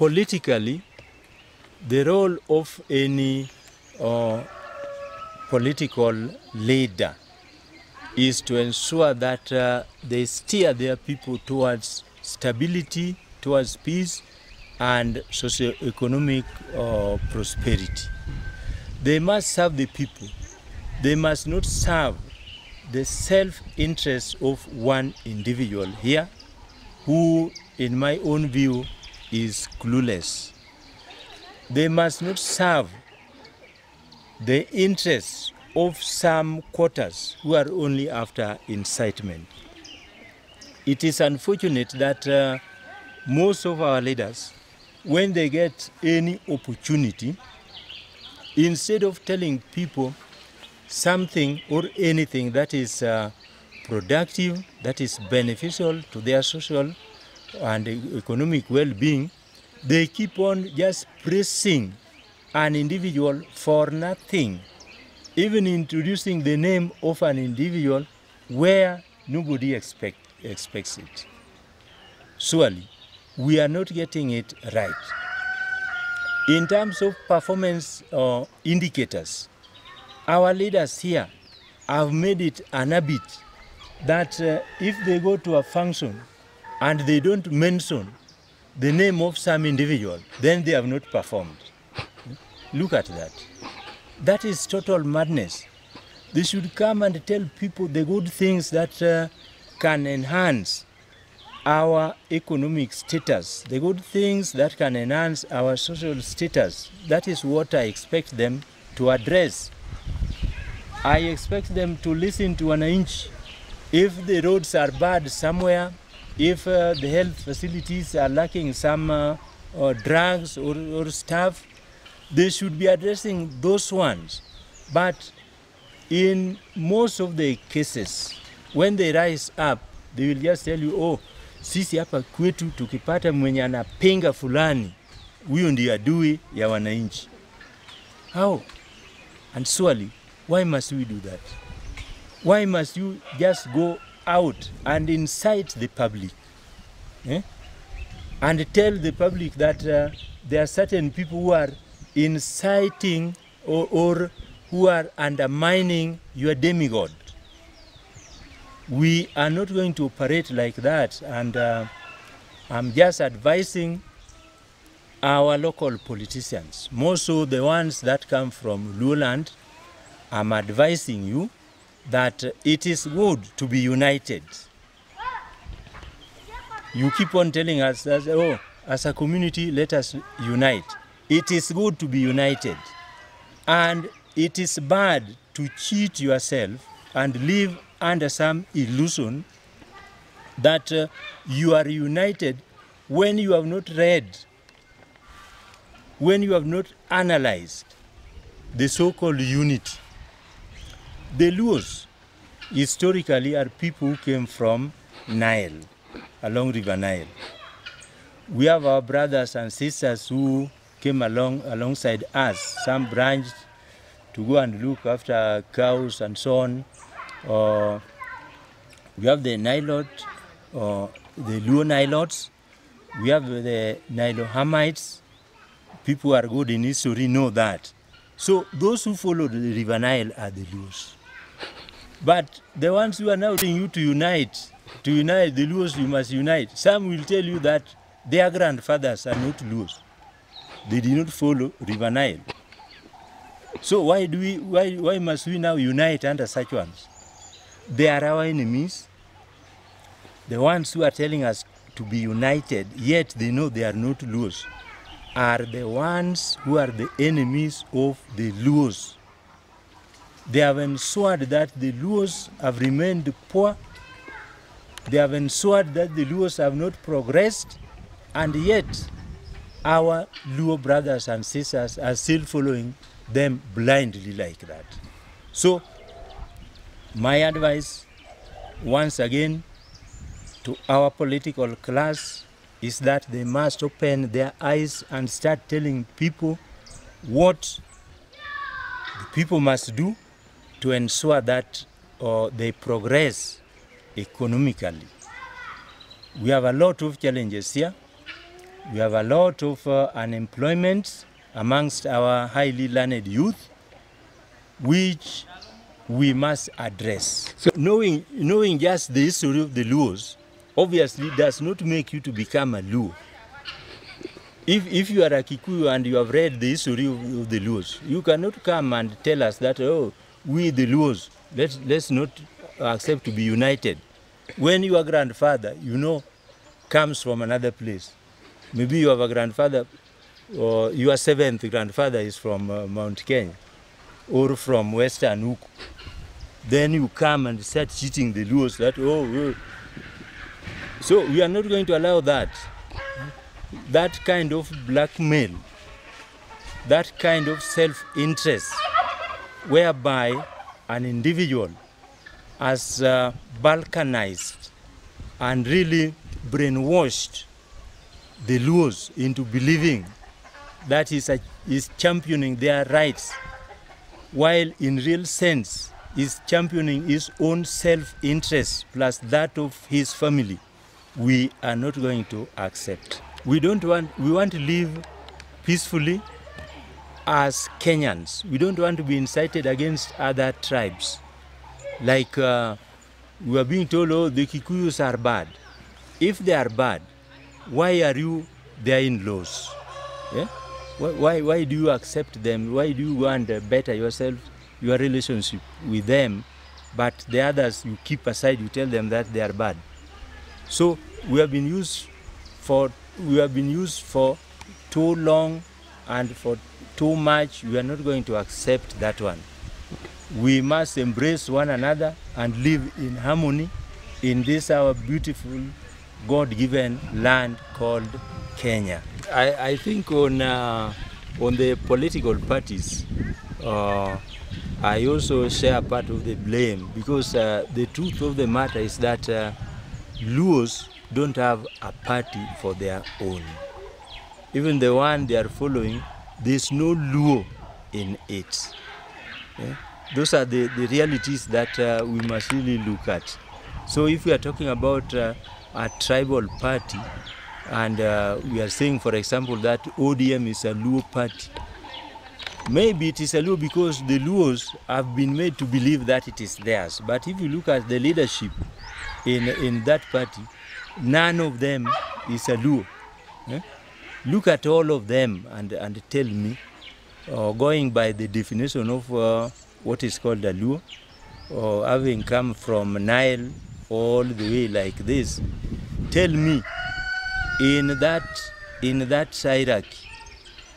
politically, the role of any political leader is to ensure that they steer their people towards stability, towards peace, and socio-economic prosperity. They must serve the people. They must not serve the self-interest of one individual here, who, in my own view, is clueless. They must not serve the interests of some quarters who are only after incitement. It is unfortunate that most of our leaders, when they get any opportunity, instead of telling people something or anything that is productive, that is beneficial to their social and economic well-being, they keep on just praising an individual for nothing, even introducing the name of an individual where nobody expects it. Surely, we are not getting it right. In terms of performance indicators, our leaders here have made it an habit that if they go to a function and they don't mention the name of some individual, then they have not performed. Look at that. That is total madness. They should come and tell people the good things that can enhance our economic status, the good things that can enhance our social status. That is what I expect them to address. I expect them to listen to wananchi. If the roads are bad somewhere, if the health facilities are lacking some drugs or stuff, they should be addressing those ones. But in most of the cases, when they rise up, they will just tell you, oh, sisi hapa kwetu tukipata mwenye anapinga fulani, huyo ndiye adui ya wananchi. How? And surely, why must we do that? Why must you just go out and incite the public? And tell the public that there are certain people who are inciting or who are undermining your demigod. We are not going to operate like that, and I'm just advising our local politicians, more so the ones that come from Luoland. I'm advising you that it is good to be united. You keep on telling us that, oh, as a community, let us unite. It is good to be united. And it is bad to cheat yourself and live under some illusion that you are united when you have not read, when you have not analyzed the so-called unity. The Luos historically are people who came from Nile, along River Nile. We have our brothers and sisters who came alongside us. Some branched to go and look after cows and so on. We have the Nilot, the Luo Nilots. We have the Nilohamites. People who are good in history know that. So those who follow the River Nile are the Luos. But the ones who are now telling you to unite the Luos, you must unite. Some will tell you that their grandfathers are not Luos. They did not follow River Nile. So why must we now unite under such ones? They are our enemies. The ones who are telling us to be united, yet they know they are not Luos, are the ones who are the enemies of the Luos. They have ensured that the Luos have remained poor. They have ensured that the Luos have not progressed, and yet our Luo brothers and sisters are still following them blindly like that. So my advice, once again, to our political class is that they must open their eyes and start telling people what the people must do to ensure that they progress economically. We have a lot of challenges here. We have a lot of unemployment amongst our highly learned youth, which we must address. So knowing just the history of the Luos obviously does not make you to become a Luo. If you are a Kikuyu and you have read the history of the Luos, you cannot come and tell us that, oh, we the Luos, let's not accept to be united. When your grandfather, comes from another place, maybe you have a grandfather, or your seventh grandfather is from Mount Kenya, or from Western Uku, then you come and start cheating the Luos that, oh. So we are not going to allow that. That kind of blackmail, that kind of self-interest, whereby an individual has balkanized and really brainwashed the Luos into believing that is championing their rights, while in real sense is championing his own self-interest plus that of his family. We are not going to accept. We want to live peacefully as Kenyans. We don't want to be incited against other tribes. Like we are being told, oh, the Kikuyus are bad. If they are bad, why are you their in-laws? Yeah? Why do you accept them? Why do you want to better yourself, your relationship with them, but the others you keep aside, you tell them that they are bad? So we have been used for too long and for too much. We are not going to accept that one. We must embrace one another and live in harmony in this our beautiful God-given land called Kenya. I think on the political parties, I also share part of the blame, because the truth of the matter is that Luos don't have a party for their own. Even the one they are following, there's no Luo in it. Yeah? Those are the realities that we must really look at. So if we are talking about a tribal party, and we are saying, for example, that ODM is a Luo party, maybe it is a Luo because the Luos have been made to believe that it is theirs. But if you look at the leadership in that party, none of them is a Luo. Eh? Look at all of them and tell me, going by the definition of what is called a Luo, or having come from Nile all the way like this, tell me, in that hierarchy,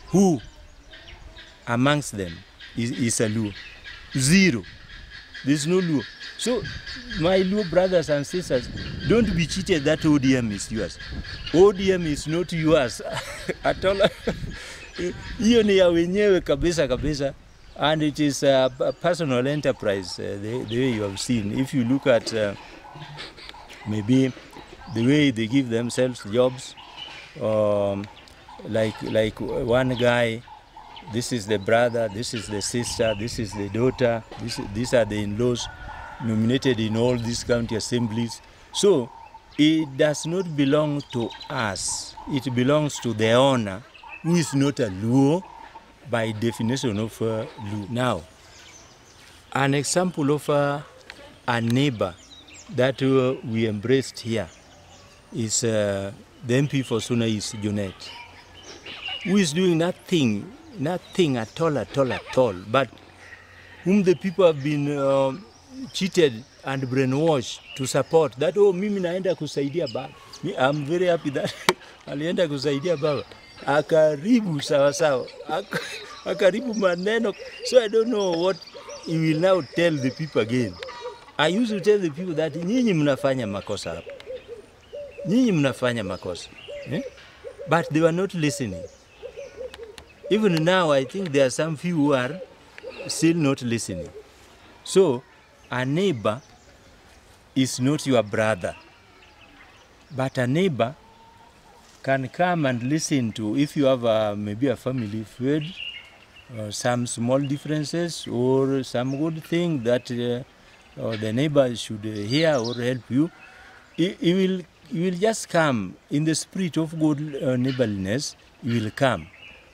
who amongst them is a Luo? Zero. There's no Luo. So, my Luo brothers and sisters, don't be cheated that ODM is yours. ODM is not yours at all. Hiyo ni ya wenyewe kabisa kabisa, and it is a personal enterprise, the way you have seen. If you look at maybe the way they give themselves jobs, like one guy, this is the brother, this is the sister, this is the daughter, these are the in-laws nominated in all these county assemblies. So it does not belong to us. It belongs to the owner, who is not a Luo by definition of Luo. Now, an example of a neighbor that we embraced here is the MP for Suna East, Junet, who is doing nothing at all, but whom the people have been cheated and brainwashed to support. That, oh, mimi naenda kusaidia baba. I'm very happy that alienda kusaidia baba. Akaribu sawa. Akaribu maneno. So I don't know what he will now tell the people again. I used to tell the people that nyinyi mnafanya makosa hapa. Nyinyi mnafanya makosa. But they were not listening. Even now, I think there are some few who are still not listening. So, a neighbor is not your brother. But a neighbor can come and listen to, if you have maybe a family feud, some small differences or some good thing that the neighbor should hear or help you. He will will just come in the spirit of good neighborliness. You will come,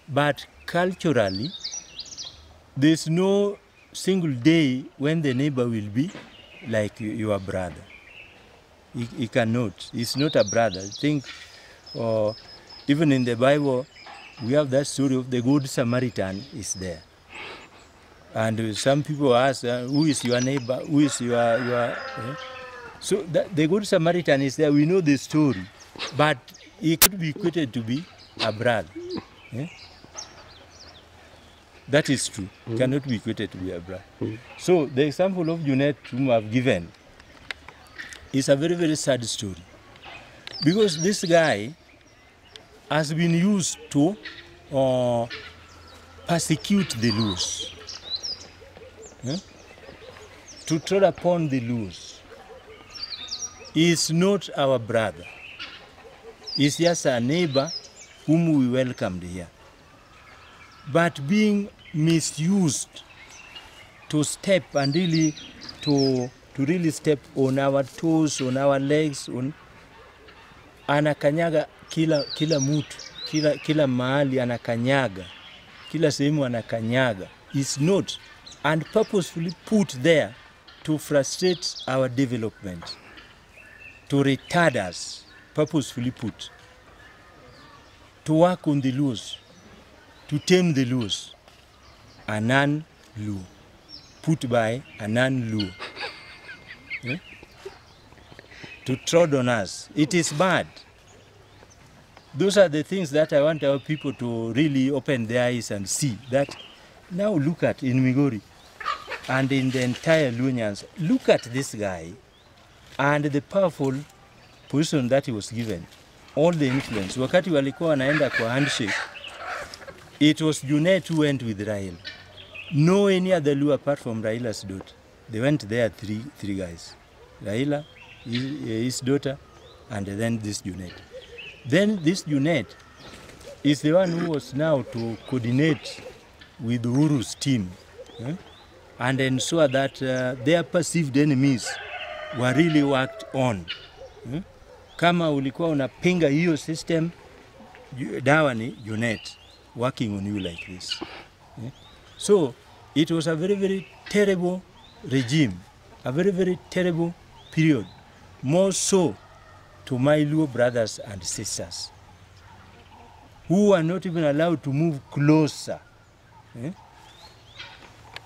but culturally, there's no single day when the neighbor will be like your brother. He cannot. He's not a brother. I think, even in the Bible, we have that story of the Good Samaritan is there. And some people ask, who is your neighbor? Who is your So the Good Samaritan is there. We know the story. But he could be equated to be a brother. That is true. Cannot be equated to be a brother. So the example of Junet, whom I've given, is a very, very sad story. Because this guy has been used to persecute the loose, to tread upon the loose. He is not our brother. He's just a neighbor whom we welcomed here. But being misused to step and really to really step on our toes, on our legs, on anakanyaga kila mutu, kila mahali anakanyaga, kila sehemu anakanyaga, is not, and purposefully put there to frustrate our development, to retard us, purposefully put, to work on the loose, to tame the loose, a non-Luo, put by a non-Luo, to trod on us. It is bad. Those are the things that I want our people to really open their eyes and see. That now look at in Migori and in the entire Lunyans, look at this guy and the powerful position that he was given, all the influence. Wakati walikuwa wanaenda kwa handshake, it was Junet who went with Raila. No any other Luo apart from Raila's daughter. They went there, three guys. Raila, his daughter, and then this Junet. Then this Junet is the one who was now to coordinate with Uhuru's team and ensure that their perceived enemies were really worked on. Kama ulikuwa unapinga hiyo system, dawa ni Junet working on you like this. So it was a very, very terrible regime, a very, very terrible period, more so to my Luo brothers and sisters, who were not even allowed to move closer.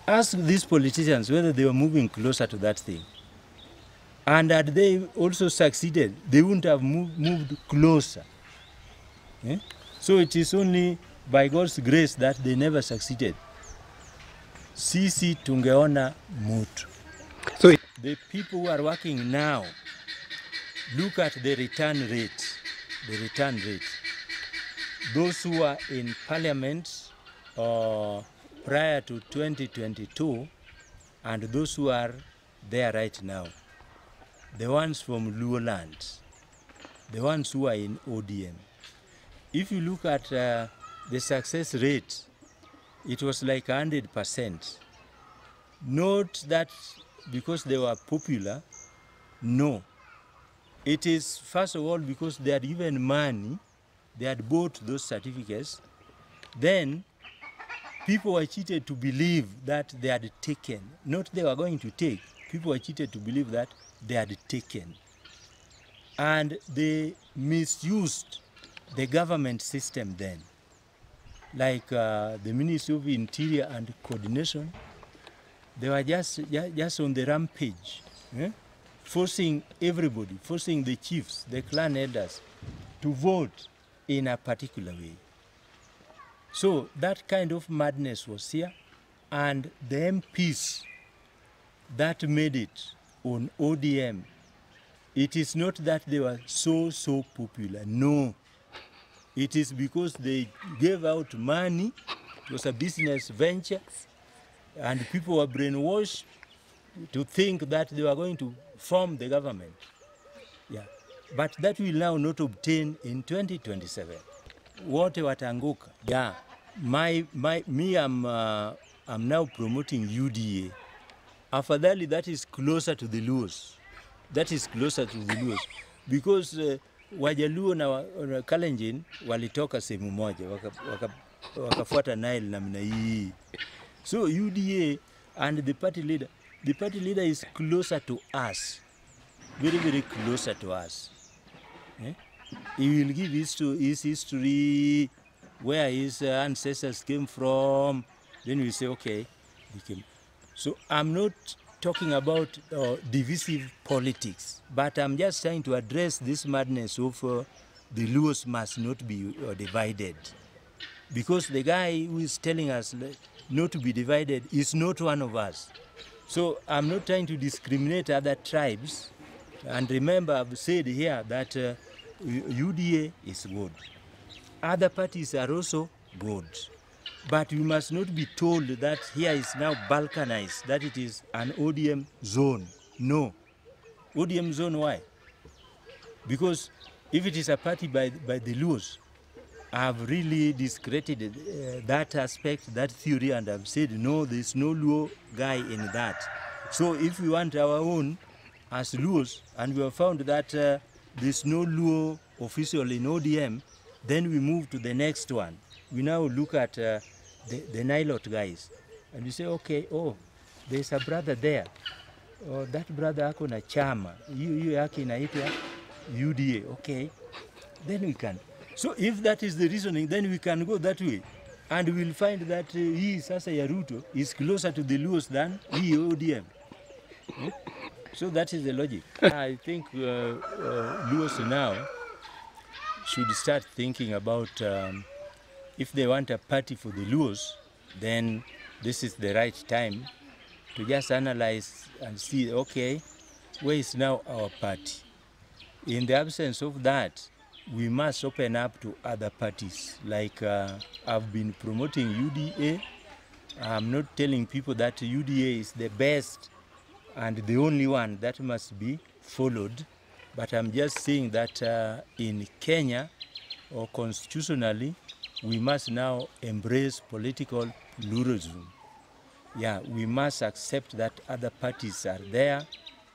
Ask these politicians whether they were moving closer to that thing. And had they also succeeded, they wouldn't have moved closer. So it is only by God's grace that they never succeeded. Sisi tungeona mutu. So the people who are working now, look at the return rate. The return rate. Those who are in parliament prior to 2022 and those who are there right now, the ones from Luo lands, the ones who are in ODM. If you look at the success rate, it was like 100%. Not that because they were popular, no. It is, first of all, because they had given money, they had bought those certificates. Then people were cheated to believe that they had taken, not they were going to take. People were cheated to believe that they had taken. And they misused the government system then. Like the Ministry of Interior and Coordination, they were just on the rampage, forcing everybody, forcing the chiefs, the clan elders, to vote in a particular way. So that kind of madness was here, and the MPs that made it on ODM, it is not that they were so popular, no. It is because they gave out money, it was a business venture, and people were brainwashed to think that they were going to form the government. Yeah. But that will now not obtain in 2027. Wote watanguka. Yeah. I'm now promoting UDA. Afadhali that is closer to the Luos. That is closer to the Luos. because Wajaluo na Kalenjin walitoka sehemu moja wakafuata Nile namna hii. So UDA and the party leader is closer to us, very, very closer to us. He will give his history, where his ancestors came from. Then we say, okay, he came. So I'm not talking about divisive politics, but I'm just trying to address this madness of the Luos must not be divided. Because the guy who is telling us not to be divided is not one of us. So I'm not trying to discriminate other tribes. And remember, I've said here that UDA is good. Other parties are also good. But we must not be told that here is now balkanized, that it is an ODM zone. No. ODM zone, why? Because if it is a party by the Luos, I've really discredited that aspect, that theory, and I've said, no, there's no Luo guy in that. So if we want our own as Luos, and we have found that there's no Luo official in ODM, then we move to the next one. We now look at the Nilot guys, and we say, okay, oh, there's a brother there. Oh, that brother ako na chama. You yake inaitwa UDA. Okay, then we can. So if that is the reasoning, then we can go that way. And we'll find that he, Sasa ya Ruto, is closer to the Luos than he, ODM. So that is the logic. I think Luos now should start thinking about if they want a party for the Luos, then this is the right time to just analyze and see, okay, where is now our party? In the absence of that, we must open up to other parties. Like I've been promoting UDA. I'm not telling people that UDA is the best and the only one that must be followed. But I'm just saying that in Kenya, or constitutionally, we must now embrace political pluralism. Yeah, we must accept that other parties are there,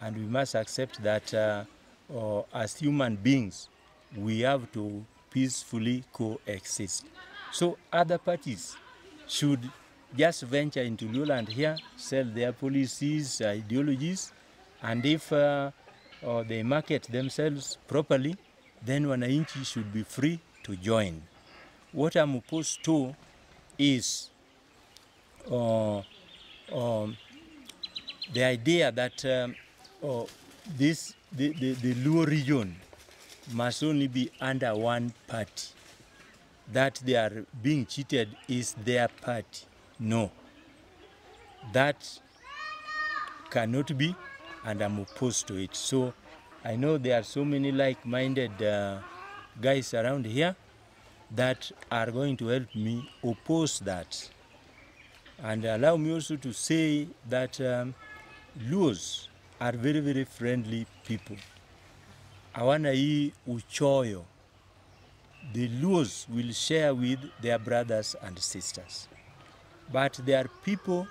and we must accept that as human beings, we have to peacefully coexist. So other parties should just venture into Luoland here, sell their policies, ideologies, and if they market themselves properly, then wananchi should be free to join. What I'm opposed to is the idea that the Luo region must only be under one party. That they are being cheated is their party. No. That cannot be, and I'm opposed to it. So I know there are so many like-minded guys around here that are going to help me oppose that. And allow me also to say that Luos are very, very friendly people. Hawana hii uchoyo. The Luos will share with their brothers and sisters. But there are people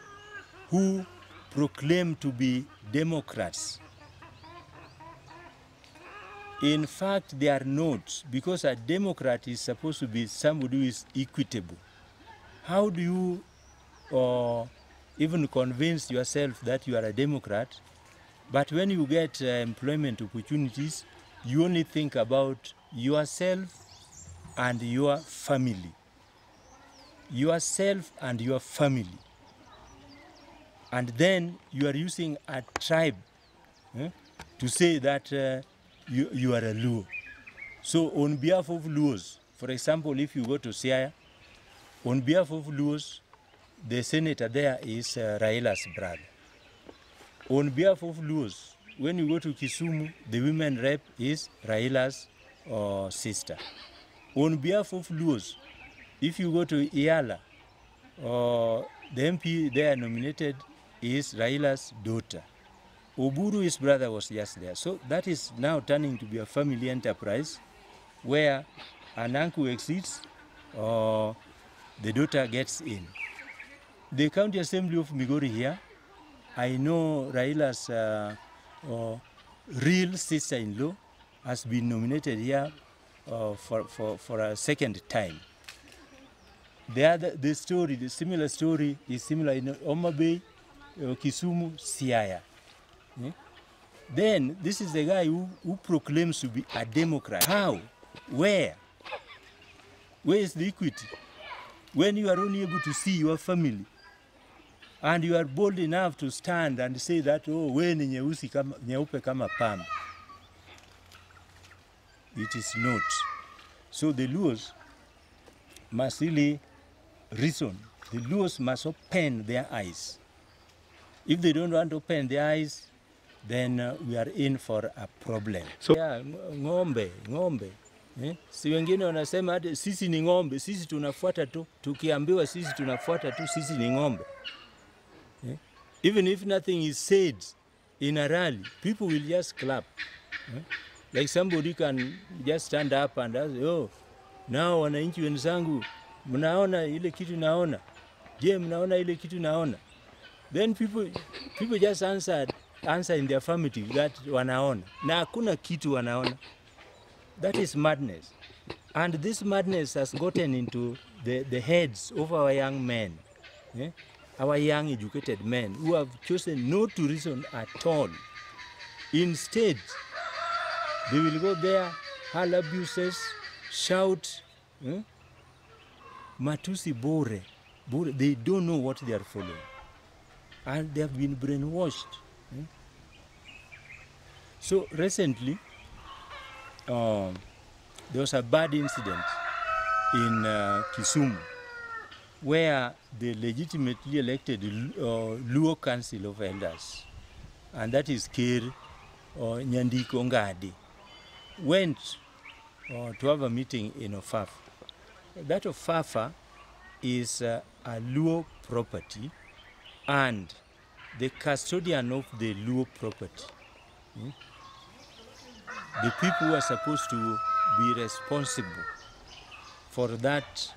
who proclaim to be Democrats. In fact, they are not, because a Democrat is supposed to be somebody who is equitable. How do you even convince yourself that you are a Democrat, but when you get employment opportunities, you only think about yourself and your family. Yourself and your family. And then you are using a tribe to say that you are a Luo. So on behalf of Luos, for example, if you go to Siaya, on behalf of Luos, the senator there is Raila's brother. On behalf of Luos, when you go to Kisumu, the women rep is Raila's sister. On behalf of Luos, if you go to Iala, the MP there nominated is Raila's daughter. Oburu, his brother, was just there. So that is now turning to be a family enterprise where an uncle exceeds or the daughter gets in. The County Assembly of Migori here, I know Raila's real sister-in-law has been nominated here for a second time. The similar story is similar in Mutembei, Kisumu, Siaya. Then this is the guy who proclaims to be a Democrat. How? Where? Where is the equity? When you are only able to see your family, and you are bold enough to stand and say that, oh, we ni nyeupe kama pamba. It is not. So the Luos must really reason. The Luos must open their eyes. If they don't want to open their eyes, then we are in for a problem. So, yeah, ng'ombe. Si wengine wanasema hata sisi ni ng'ombe, sisi tunafuata tu, tukiambiwa sisi tunafuata tu, sisi ni ng'ombe. Even if nothing is said in a rally, people will just clap. Like somebody can just stand up and ask, oh, now wananchi wenzangu, mnaona ile kitu naona? Je, mnaona ile kitu naona? Then people just answer in the affirmative that wanaona. Na hakuna kitu wanaona. That is madness. And this madness has gotten into the heads of our young men. Our young educated men who have chosen not to reason at all. Instead, they will go there, hurl abuses, shout, matusi bore. They don't know what they are following. And they have been brainwashed. So recently, there was a bad incident in Kisumu, where the legitimately elected Luo Council of Elders, and that is Kir Nyandiko Ngadi, went to have a meeting in Ofafa. That Ofafa is a Luo property, and the custodian of the Luo property, the people who are supposed to be responsible for that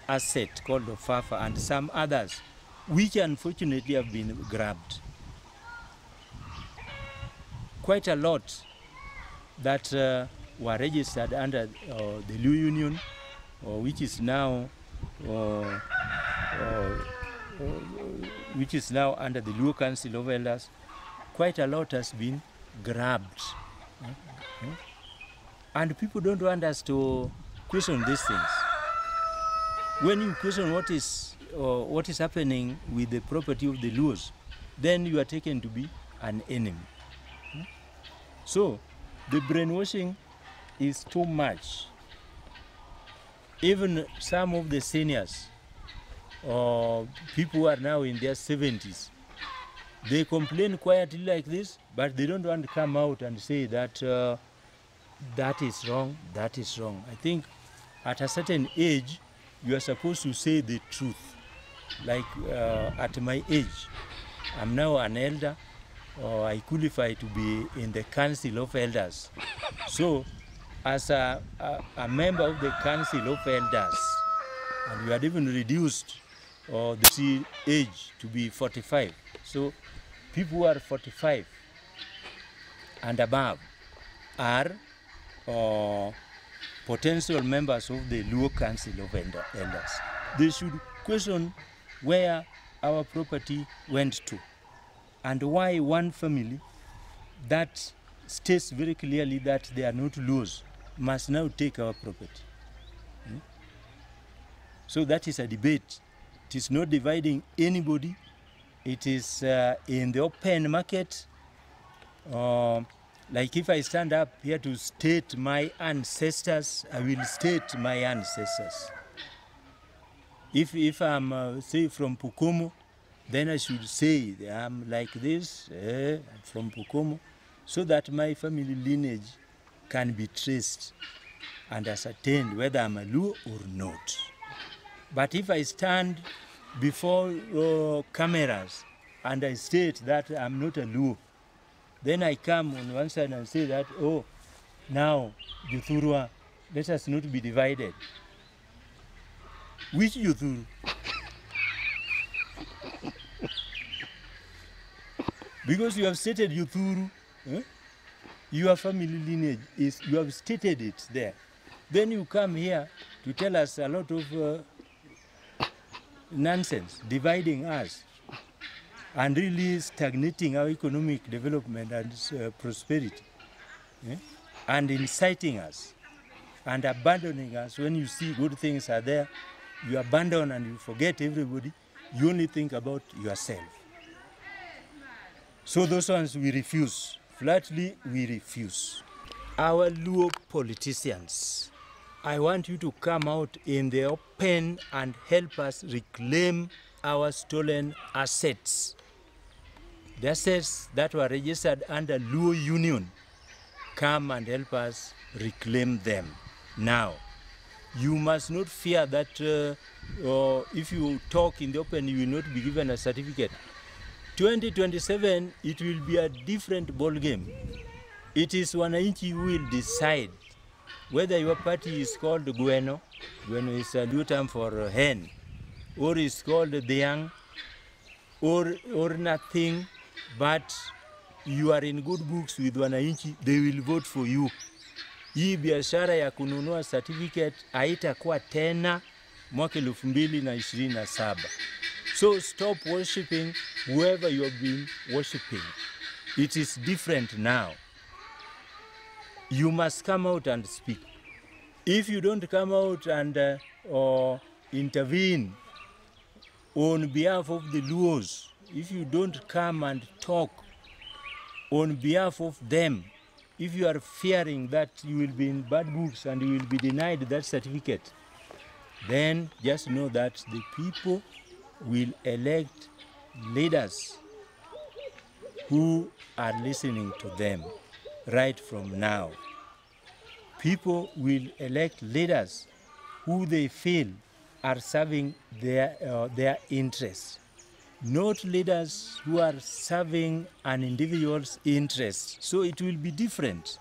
asset called Ofafa and some others, which unfortunately have been grabbed. Quite a lot that were registered under the Luo Union, which is now under the Luo Council of Elders. Quite a lot has been grabbed. And people don't want us to question these things. When you question what is happening with the property of the Luos, then you are taken to be an enemy. So the brainwashing is too much. Even some of the seniors, people who are now in their 70s, they complain quietly like this, but they don't want to come out and say that that is wrong, that is wrong. I think at a certain age, you are supposed to say the truth. Like at my age, I'm now an elder, or I qualify to be in the Council of Elders. So, as a member of the Council of Elders, and we had even reduced the age to be 45. So, people who are 45 and above are potential members of the Luo Council of Elders. They should question where our property went to and why one family that states very clearly that they are not Luos must now take our property. So that is a debate. It is not dividing anybody. It is in the open market. Like if I stand up here to state my ancestors, I will state my ancestors. If I'm, say, from Pukomo, then I should say I'm like this, I'm from Pukomo, so that my family lineage can be traced and ascertained whether I'm a Luo or not. But if I stand before cameras and I state that I'm not a Luo, then I come on one side and say that, oh, now, Juthurwa, let us not be divided. Which Juthuru? Because you have stated Juthuru, Your family lineage is, you have stated it there. Then you come here to tell us a lot of nonsense, dividing us, and really stagnating our economic development and prosperity, and inciting us, and abandoning us. When you see good things are there, you abandon and you forget everybody. You only think about yourself. So those ones we refuse. Flatly, we refuse. Our Luo politicians, I want you to come out in the open and help us reclaim our stolen assets. The assets that were registered under Luo Union, come and help us reclaim them now. You must not fear that if you talk in the open, you will not be given a certificate. 2027, it will be a different ball game. It is wananchi who will decide whether your party is called Gweno, Gweno is a new term for hen, or is called Dhiang, or nothing, but you are in good books with wananchi, they will vote for you. Hii biashara ya kununua certificate haitakuwa tena mwaka 2027. So stop worshiping whoever you have been worshiping. It is different now. You must come out and speak. If you don't come out and or intervene on behalf of the Luos, if you don't come and talk on behalf of them, if you are fearing that you will be in bad books and you will be denied that certificate, then just know that the people will elect leaders who are listening to them right from now. People will elect leaders who they feel are serving their interests, not leaders who are serving an individual's interests. So it will be different.